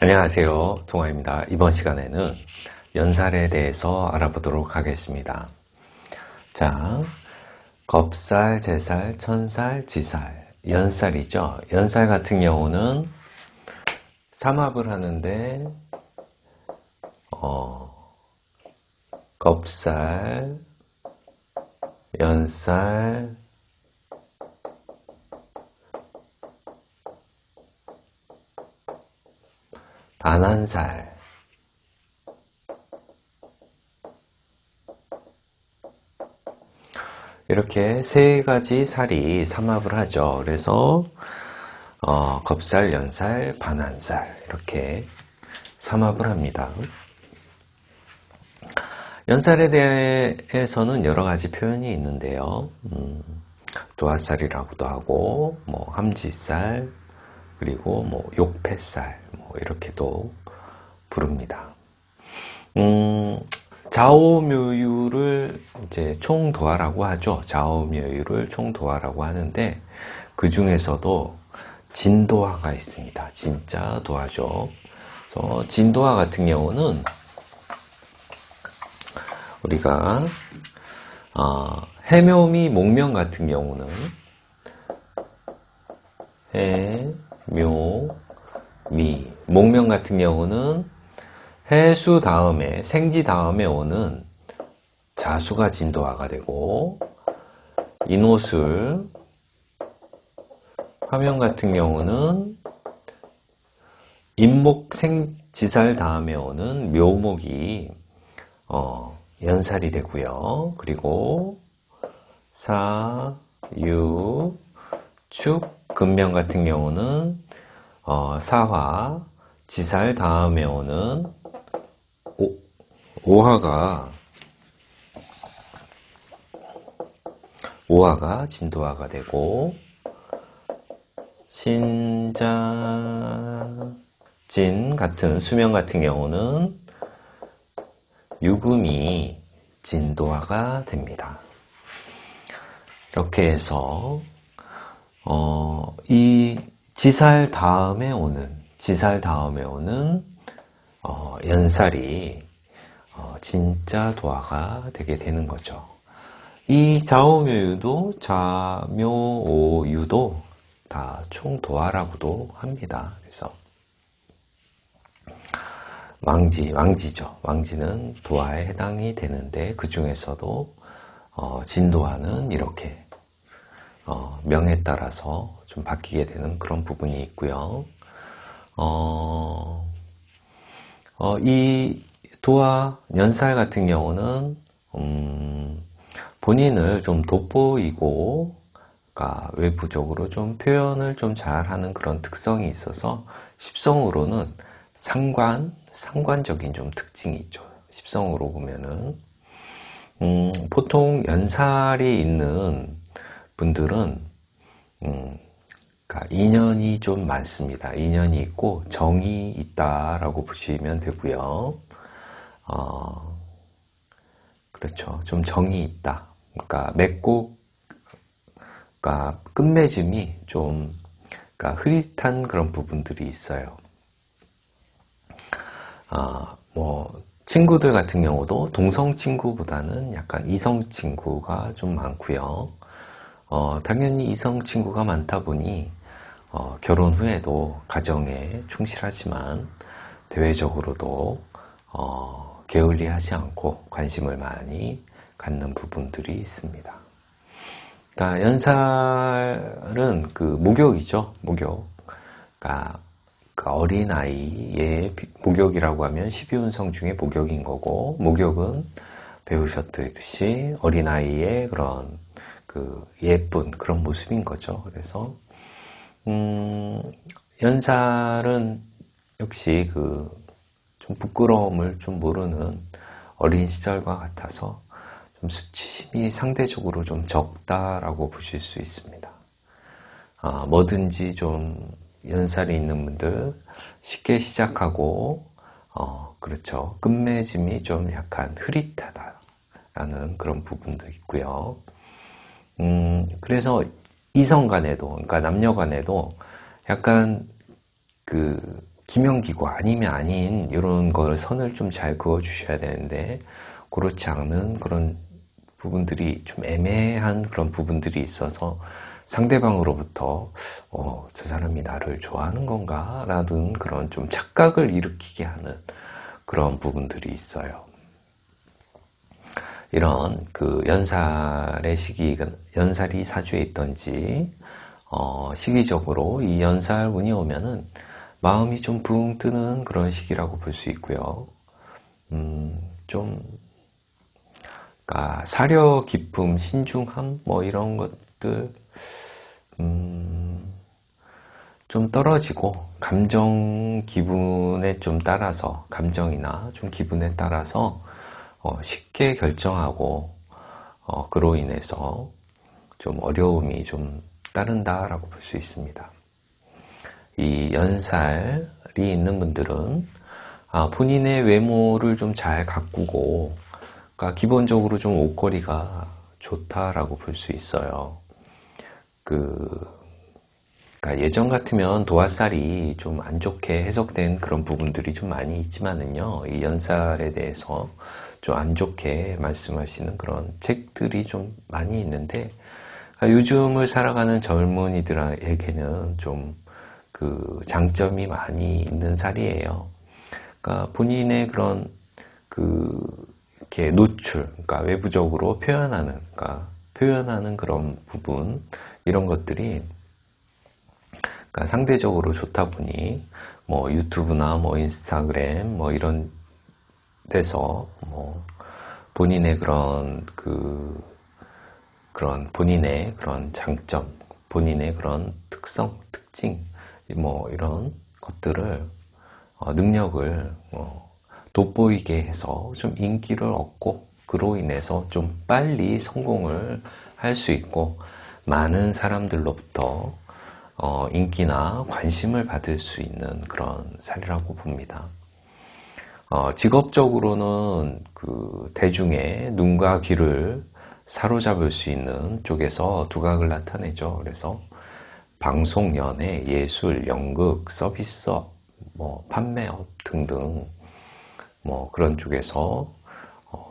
안녕하세요. 동아입니다. 이번 시간에는 연살에 대해서 알아보도록 하겠습니다. 자, 겁살, 제살, 천살, 지살, 연살이죠. 연살 같은 경우는 삼합을 하는데 겁살, 연살, 반한살, 이렇게 세 가지 살이 삼합을 하죠. 그래서 겁살, 연살, 반한살 이렇게 삼합을 합니다. 연살에 대해서는 여러 가지 표현이 있는데요. 도화살이라고도 하고, 함지살, 그리고 욕패살, 이렇게도 부릅니다. 좌오묘유를 이제 총도화라고 하죠. 좌오묘유를 총도화라고 하는데, 그 중에서도 진도화가 있습니다. 진짜 도화죠. 그래서 진도화 같은 경우는 우리가 해묘미, 목명 같은 경우는 해묘미, 목명 같은 경우는 해수 다음에 생지 다음에 오는 자수가 진도화가 되고, 인호술, 화명 같은 경우는 인목 생지살 다음에 오는 묘목이 연살이 되고요. 그리고 사, 유, 축, 금명 같은 경우는 사화, 지살 다음에 오는 오화가 진도화가 되고, 신자, 진 같은 수명 같은 경우는 유금이 진도화가 됩니다. 이렇게 해서 이 지살 다음에 오는 연살이 진짜 도화가 되게 되는 거죠. 이 좌오묘유도 좌묘오유도 다 총도화라고도 합니다. 그래서 왕지죠. 왕지는 도화에 해당이 되는데, 그 중에서도 진도화는 이렇게 명에 따라서 좀 바뀌게 되는 그런 부분이 있고요. 이 도화 연살 같은 경우는 본인을 좀 돋보이고, 그러니까 외부적으로 좀 표현을 좀 잘하는 그런 특성이 있어서 십성으로는 상관적인 좀 특징이 있죠. 십성으로 보면은 보통 연살이 있는 분들은 그러니까 인연이 좀 많습니다. 인연이 있고 정이 있다라고 보시면 되고요. 그렇죠. 좀 정이 있다. 그러니까 맺고, 그러니까 끝맺음이 좀 그러니까 흐릿한 그런 부분들이 있어요. 친구들 같은 경우도 동성 친구보다는 약간 이성 친구가 좀 많고요. 당연히 이성 친구가 많다 보니 결혼 후에도 가정에 충실하지만 대외적으로도 게을리하지 않고 관심을 많이 갖는 부분들이 있습니다. 그러니까 연살은 그 목욕이죠. 목욕. 그러니까 어린아이의 목욕이라고 하면 12운성 중에 목욕인 거고, 목욕은 배우셨듯이 어린아이의 그런 그 예쁜 그런 모습인 거죠. 그래서 연살은 역시 그 좀 부끄러움을 좀 모르는 어린 시절과 같아서 좀 수치심이 상대적으로 좀 적다라고 보실 수 있습니다. 뭐든지 좀 연살이 있는 분들 쉽게 시작하고 그렇죠. 끝맺음이 좀 약간 흐릿하다라는 그런 부분도 있고요. 그래서 이성 간에도, 그러니까 남녀 간에도 약간 그 기명기고 아니면 아닌 이런 걸 선을 좀 잘 그어 주셔야 되는데 그렇지 않은 그런 부분들이 좀 애매한 그런 부분들이 있어서 상대방으로부터 저 사람이 나를 좋아하는 건가? 라는 그런 좀 착각을 일으키게 하는 그런 부분들이 있어요. 이런 그 연살의 시기가 연살이 사주에 있던지 시기적으로 이 연살 운이 오면은 마음이 좀 붕 뜨는 그런 시기라고 볼 수 있고요. 좀 그러니까 사려 깊음, 신중함 뭐 이런 것들 좀 떨어지고 감정 기분에 좀 따라서 감정이나 좀 기분에 따라서 쉽게 결정하고 그로 인해서 좀 어려움이 좀 따른다라고 볼 수 있습니다. 이 연살이 있는 분들은 본인의 외모를 좀 잘 가꾸고 그러니까 기본적으로 좀 옷걸이가 좋다라고 볼 수 있어요. 그러니까 예전 같으면 도화살이 좀 안 좋게 해석된 그런 부분들이 좀 많이 있지만은요, 이 연살에 대해서 좀 안 좋게 말씀하시는 그런 책들이 좀 많이 있는데, 그러니까 요즘을 살아가는 젊은이들에게는 좀 그 장점이 많이 있는 살이에요. 그러니까 본인의 그런 이렇게 노출, 그러니까 외부적으로 표현하는 그런 부분, 이런 것들이 그러니까 상대적으로 좋다 보니 뭐 유튜브나 뭐 인스타그램 뭐 이런 데서 뭐 본인의 그런 본인의 그런 장점, 본인의 그런 특성, 특징 뭐 이런 것들을 능력을 돋보이게 해서 좀 인기를 얻고 그로 인해서 좀 빨리 성공을 할 수 있고 많은 사람들로부터 인기나 관심을 받을 수 있는 그런 살이라고 봅니다. 직업적으로는 그 대중의 눈과 귀를 사로잡을 수 있는 쪽에서 두각을 나타내죠. 그래서 방송, 연예, 예술, 연극, 서비스업, 뭐 판매업 등등 뭐 그런 쪽에서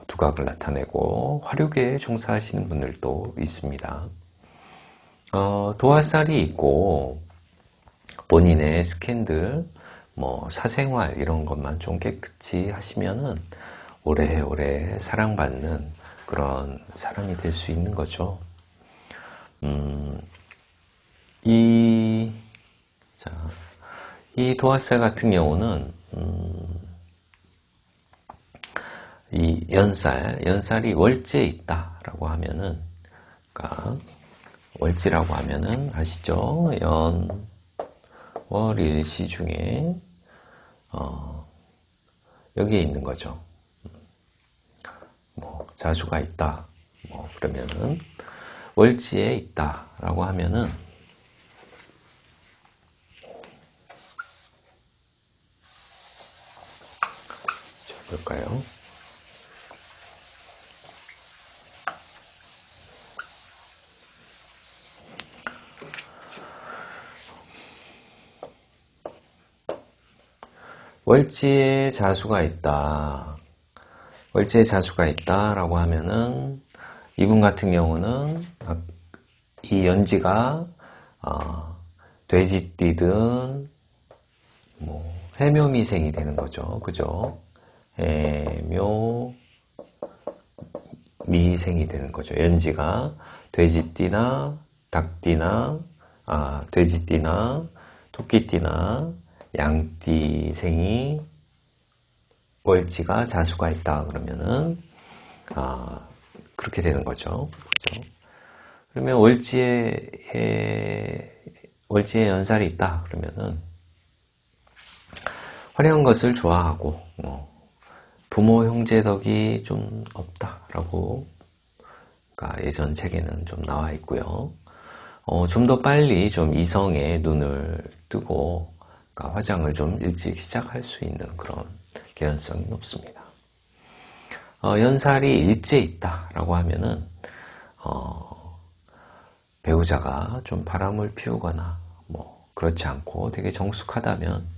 두각을 나타내고 화류계에 종사하시는 분들도 있습니다. 도화살이 있고 본인의 스캔들, 뭐 사생활 이런 것만 좀 깨끗이 하시면은 오래오래 사랑받는 그런 사람이 될 수 있는 거죠. 이 도화살 같은 경우는 이 연살이 월지에 있다라고 하면은, 그러니까 월지라고 하면은 아시죠? 월일시 중에 여기에 있는 거죠. 뭐 자수가 있다. 뭐 그러면은 월지에 있다라고 하면은 볼까요? 월지에 자수가 있다. 월지에 자수가 있다라고 하면은 이분 같은 경우는 이 연지가 돼지띠든 뭐 해묘미생이 되는 거죠. 그죠? 해묘미생이 되는 거죠. 연지가 돼지띠나 닭띠나 돼지띠나 토끼띠나 양띠생이 월지가 자수가 있다 그러면은 그렇게 되는 거죠. 그렇죠? 그러면 월지에 연살이 있다 그러면은 화려한 것을 좋아하고 부모 형제 덕이 좀 없다라고 그러니까 예전 책에는 좀 나와 있고요. 좀 더 빨리 좀 이성의 눈을 뜨고 그러니까 화장을 좀 일찍 시작할 수 있는 그런 개연성이 높습니다. 연살이 일지에 있다라고 하면은 배우자가 좀 바람을 피우거나 뭐 그렇지 않고 되게 정숙하다면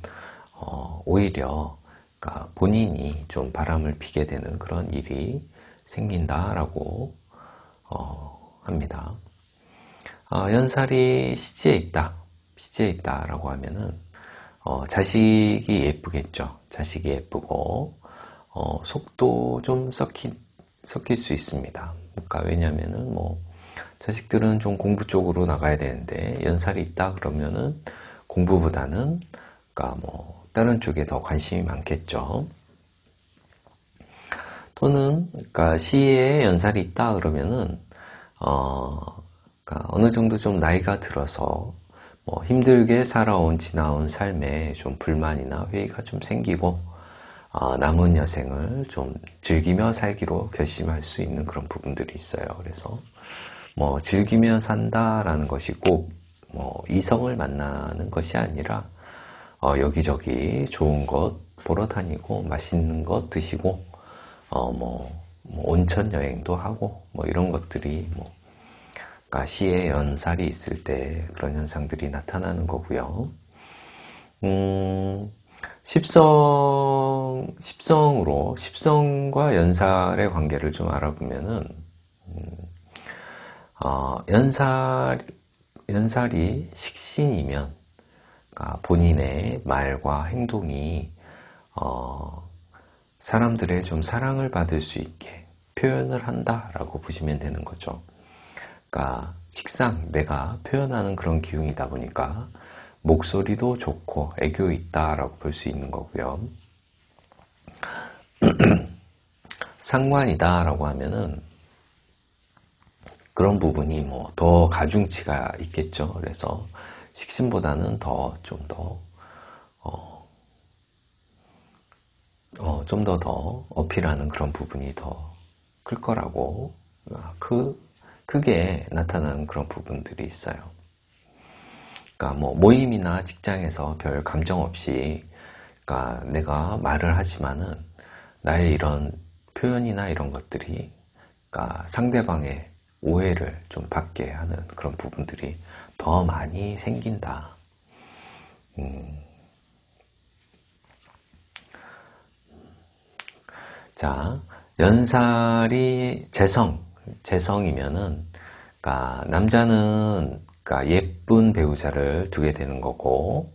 오히려 그러니까 본인이 좀 바람을 피게 되는 그런 일이 생긴다라고 합니다. 연살이 시지에 있다. 시지에 있다라고 하면은 자식이 예쁘겠죠. 자식이 예쁘고 속도 좀 섞일 수 있습니다. 그러니까 왜냐면은 뭐 자식들은 좀 공부 쪽으로 나가야 되는데 연살이 있다 그러면은 공부보다는 그러니까 뭐 다른 쪽에 더 관심이 많겠죠. 또는 그러니까 시에 연살이 있다 그러면은 그러니까 어느 정도 좀 나이가 들어서 뭐 힘들게 살아온 지나온 삶에 좀 불만이나 회의가 좀 생기고 남은 여생을 좀 즐기며 살기로 결심할 수 있는 그런 부분들이 있어요. 그래서 뭐 즐기며 산다라는 것이 꼭 뭐 이성을 만나는 것이 아니라 여기저기 좋은 것 보러 다니고 맛있는 것 드시고 뭐 온천 여행도 하고 뭐 이런 것들이 뭐 그러니까 시에 연살이 있을 때 그런 현상들이 나타나는 거고요. 십성과 연살의 관계를 좀 알아보면은 연살이 식신이면 그러니까 본인의 말과 행동이 사람들의 좀 사랑을 받을 수 있게 표현을 한다라고 보시면 되는 거죠. 그러니까 식상 내가 표현하는 그런 기운이다 보니까 목소리도 좋고 애교 있다라고 볼 수 있는 거고요. 상관이다라고 하면은 그런 부분이 뭐 더 가중치가 있겠죠. 그래서 식신보다는 좀 더 어필하는 그런 부분이 더 클 거라고 크게 나타나는 그런 부분들이 있어요. 그러니까 뭐 모임이나 직장에서 별 감정 없이 그러니까 내가 말을 하지만은 나의 이런 표현이나 이런 것들이 그러니까 상대방의 오해를 좀 받게 하는 그런 부분들이 더 많이 생긴다. 자, 연살이 재성이면은, 그러니까 남자는 그러니까 예쁜 배우자를 두게 되는 거고,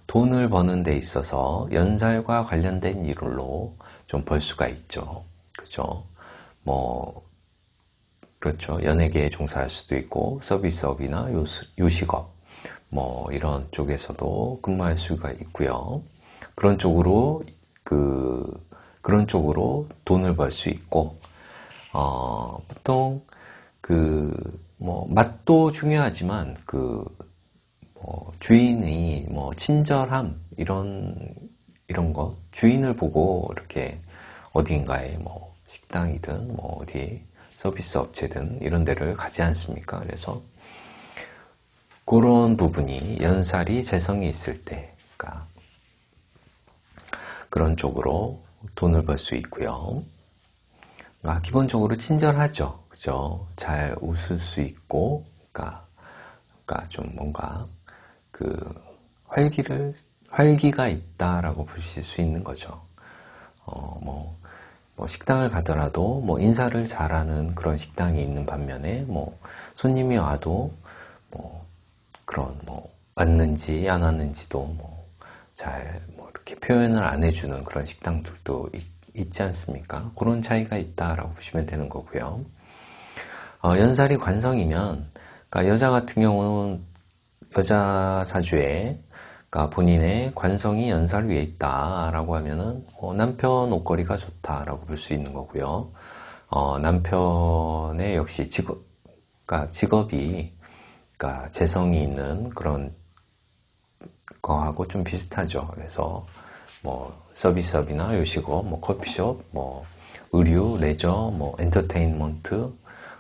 돈을 버는 데 있어서 연살과 관련된 일로 좀 벌 수가 있죠. 그죠? 뭐, 그렇죠. 연예계에 종사할 수도 있고, 서비스업이나 요식업, 뭐, 이런 쪽에서도 근무할 수가 있고요. 그런 쪽으로, 그런 쪽으로 돈을 벌 수 있고, 보통, 뭐, 맛도 중요하지만, 뭐 주인이 뭐, 친절함, 이런 거, 주인을 보고 이렇게 어딘가에 뭐, 식당이든, 뭐, 어디, 서비스 업체든 이런 데를 가지 않습니까? 그래서 그런 부분이 연살이 재성이 있을 때, 그러니까 그런 쪽으로 돈을 벌 수 있고요. 그러니까 기본적으로 친절하죠. 그죠? 잘 웃을 수 있고, 그러니까 좀 뭔가 그 활기가 있다라고 보실 수 있는 거죠. 뭐 식당을 가더라도 뭐 인사를 잘하는 그런 식당이 있는 반면에 뭐 손님이 와도 뭐 그런 뭐 왔는지 안 왔는지도 뭐 잘 뭐 이렇게 표현을 안 해주는 그런 식당들도 있지 않습니까? 그런 차이가 있다라고 보시면 되는 거고요. 연살이 관성이면 그러니까 여자 같은 경우는 여자 사주에 그러니까 본인의 관성이 연살 위에 있다라고 하면은 남편 옷걸이가 좋다라고 볼 수 있는 거고요. 남편의 역시 그러니까 직업이 그러니까 재성이 있는 그런 거하고 좀 비슷하죠. 그래서 뭐 서비스업이나 요식업, 뭐 커피숍, 뭐 의류, 레저, 뭐 엔터테인먼트,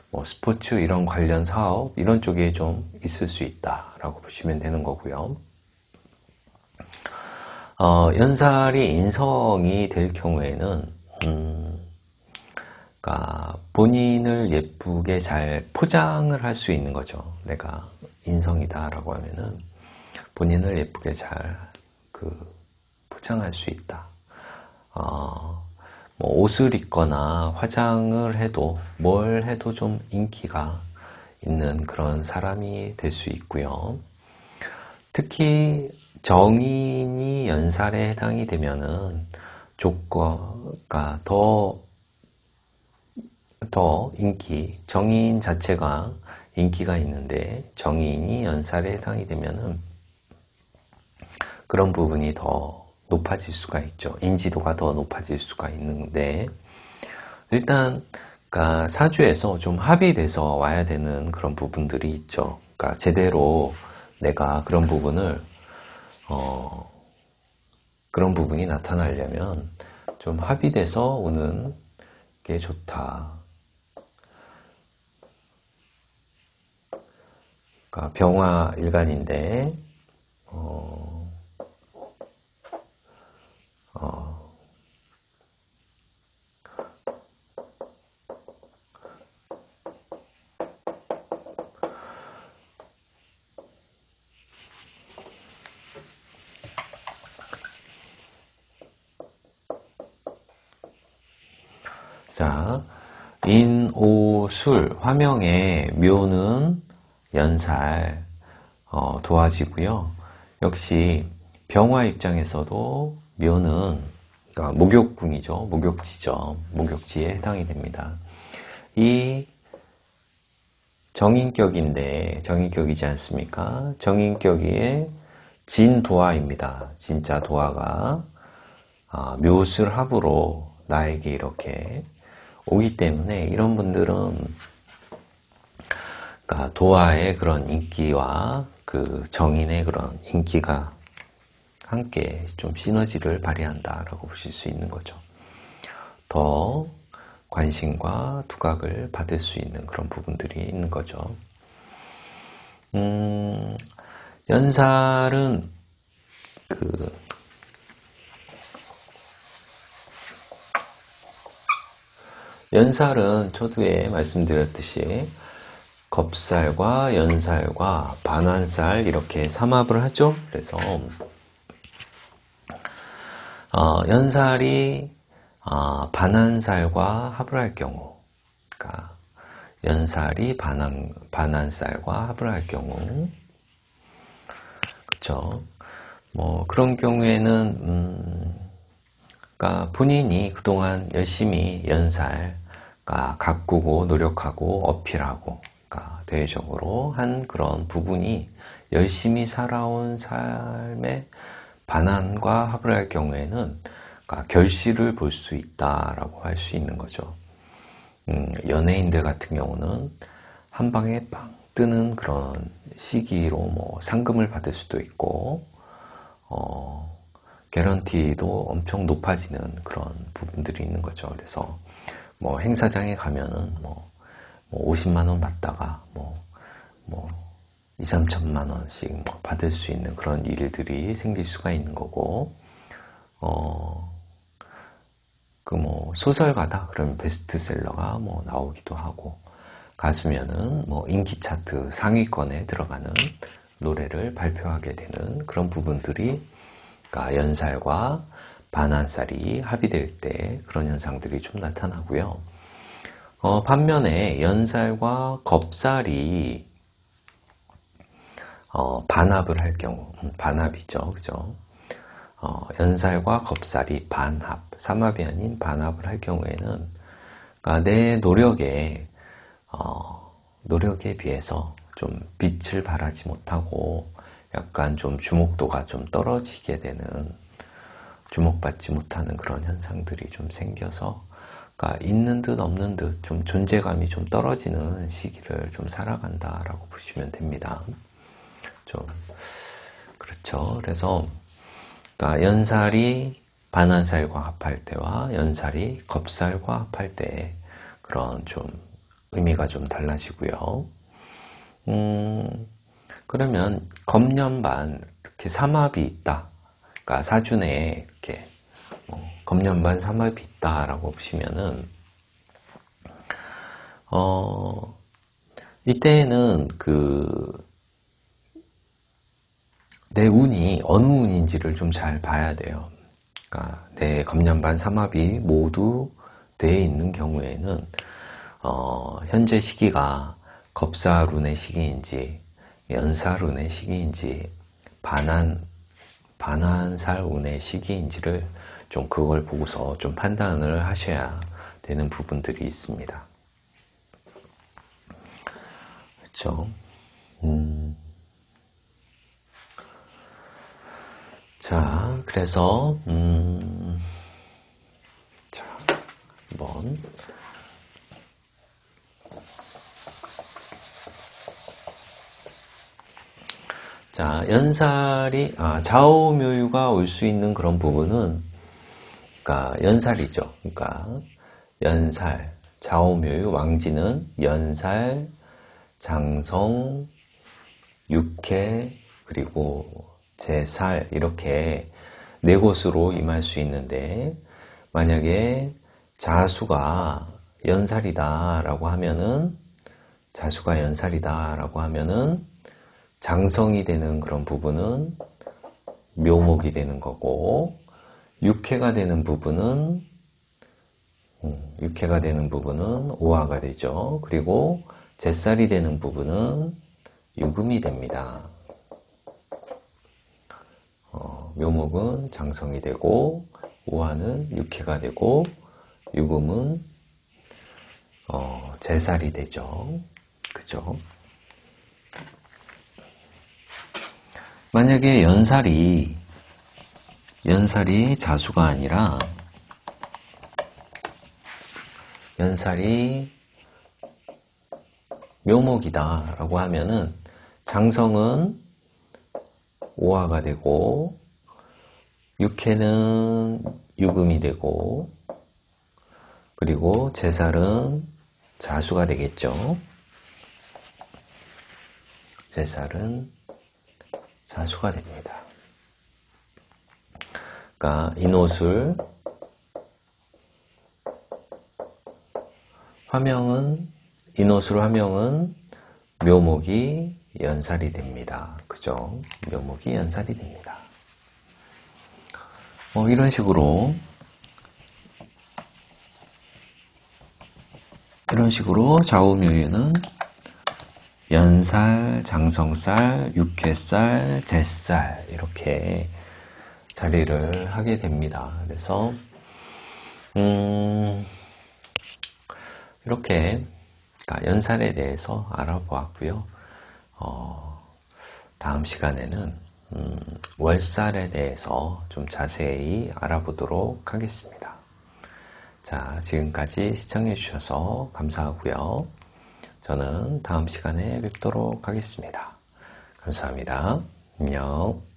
뭐 스포츠 이런 관련 사업 이런 쪽에 좀 있을 수 있다라고 보시면 되는 거고요. 연살이 인성이 될 경우에는 그러니까 본인을 예쁘게 잘 포장을 할 수 있는 거죠. 내가 인성이다라고 하면은 본인을 예쁘게 잘 화장할 수 있다. 뭐 옷을 입거나 화장을 해도 뭘 해도 좀 인기가 있는 그런 사람이 될 수 있고요. 특히 정인이 연살에 해당이 되면은 조건가 더 정인 자체가 인기가 있는데 정인이 연살에 해당이 되면은 그런 부분이 더 높아질 수가 있죠. 인지도가 더 높아질 수가 있는데 일단 그러니까 사주에서 좀 합의돼서 와야 되는 그런 부분들이 있죠. 그러니까 제대로 내가 그런 부분을 그런 부분이 나타나려면 좀 합의돼서 오는 게 좋다. 그러니까 병화 일간인데 자, 인오술 화명의 묘는 연살 도화지고요. 역시 병화 입장에서도 묘는 그러니까 목욕궁이죠. 목욕지죠. 목욕지에 해당이 됩니다. 이 정인격인데 정인격이지 않습니까? 정인격이 진도화입니다. 진짜 도화가 묘술합으로 나에게 이렇게 오기 때문에 이런 분들은 그러니까 도화의 그런 인기와 그 정인의 그런 인기가 함께 좀 시너지를 발휘한다라고 보실 수 있는 거죠. 더 관심과 두각을 받을 수 있는 그런 부분들이 있는 거죠. 연살은 연살은 초두에 말씀드렸듯이 겁살과 연살과 반환살 이렇게 삼합을 하죠. 그래서 연살이 반환살과 합을 할 경우, 그러니까 연살이 반환살과 합을 할 경우, 그렇죠. 뭐 그런 경우에는 그러니까 본인이 그동안 열심히 연살, 그러니까 가꾸고 노력하고 어필하고, 그러니까 대외적으로 한 그런 부분이 열심히 살아온 삶의 반환과 합을 할 경우에는 그러니까 결실을 볼 수 있다라고 할 수 있는 거죠. 연예인들 같은 경우는 한 방에 빵 뜨는 그런 시기로 뭐 상금을 받을 수도 있고, 개런티도 엄청 높아지는 그런 부분들이 있는 거죠. 그래서 뭐 행사장에 가면은 뭐 50만 원 받다가 뭐 2, 3천만 원씩 받을 수 있는 그런 일들이 생길 수가 있는 거고, 그 뭐 소설가다 그러면 베스트셀러가 뭐 나오기도 하고, 가수면은 뭐 인기 차트 상위권에 들어가는 노래를 발표하게 되는 그런 부분들이 그러니까 연살과 반환살이 합의될 때 그런 현상들이 좀 나타나고요. 반면에 연살과 겁살이 반합을 할 경우, 반합이죠, 그죠? 연살과 겁살이 반합, 삼합이 아닌 반합을 할 경우에는 그러니까 내 노력에 비해서 좀 빛을 발하지 못하고 약간 좀 주목도가 좀 떨어지게 되는, 주목받지 못하는 그런 현상들이 좀 생겨서 그러니까 있는 듯 없는 듯 좀 존재감이 좀 떨어지는 시기를 좀 살아간다라고 보시면 됩니다. 좀 그렇죠. 그래서 그러니까 연살이 반환살과 합할 때와 연살이 겁살과 합할 때 그런 좀 의미가 좀 달라지고요. 그러면 겁년반 이렇게 삼합이 있다. 그러니까 사주 내에 이렇게 겁년반 삼합이 있다라고 보시면은 이때는 내 운이 어느 운인지를 좀 잘 봐야 돼요. 그러니까 내 겁년반 삼합이 모두 되어 있는 경우에는 현재 시기가 겁사룬의 시기인지 연사룬의 시기인지 반환살운의 시기인지를 좀 그걸 보고서 좀 판단을 하셔야 되는 부분들이 있습니다. 그렇죠? 자, 그래서 자, 한번 자, 연살이 좌우묘유가 올 수 있는 그런 부분은 그러니까 연살이죠. 그러니까 연살, 좌우묘유, 왕지는 연살, 장성, 육해, 그리고 제살 이렇게 네 곳으로 임할 수 있는데 만약에 자수가 연살이다라고 하면은 장성이 되는 그런 부분은 묘목이 되는 거고 육해가 되는 부분은 오화가 되죠. 그리고 제살이 되는 부분은 유금이 됩니다. 묘목은 장성이 되고 오화는 육해가 되고 유금은 제살이 되죠. 그죠? 만약에 연살이 자수가 아니라 연살이 묘목이다 라고 하면은 장성은 오화가 되고 육해는 유금이 되고 그리고 제살은 자수가 되겠죠. 제살은 자수가 됩니다. 그러니까 인옷을 인옷으로 화명은 묘목이 연살이 됩니다. 그죠? 묘목이 연살이 됩니다. 이런 식으로 좌우묘유는 연살, 장성살, 육해살, 제살 이렇게 자리를 하게 됩니다. 그래서 이렇게 연살에 대해서 알아보았고요. 다음 시간에는 월살에 대해서 좀 자세히 알아보도록 하겠습니다. 자, 지금까지 시청해 주셔서 감사하고요. 저는 다음 시간에 뵙도록 하겠습니다. 감사합니다. 안녕.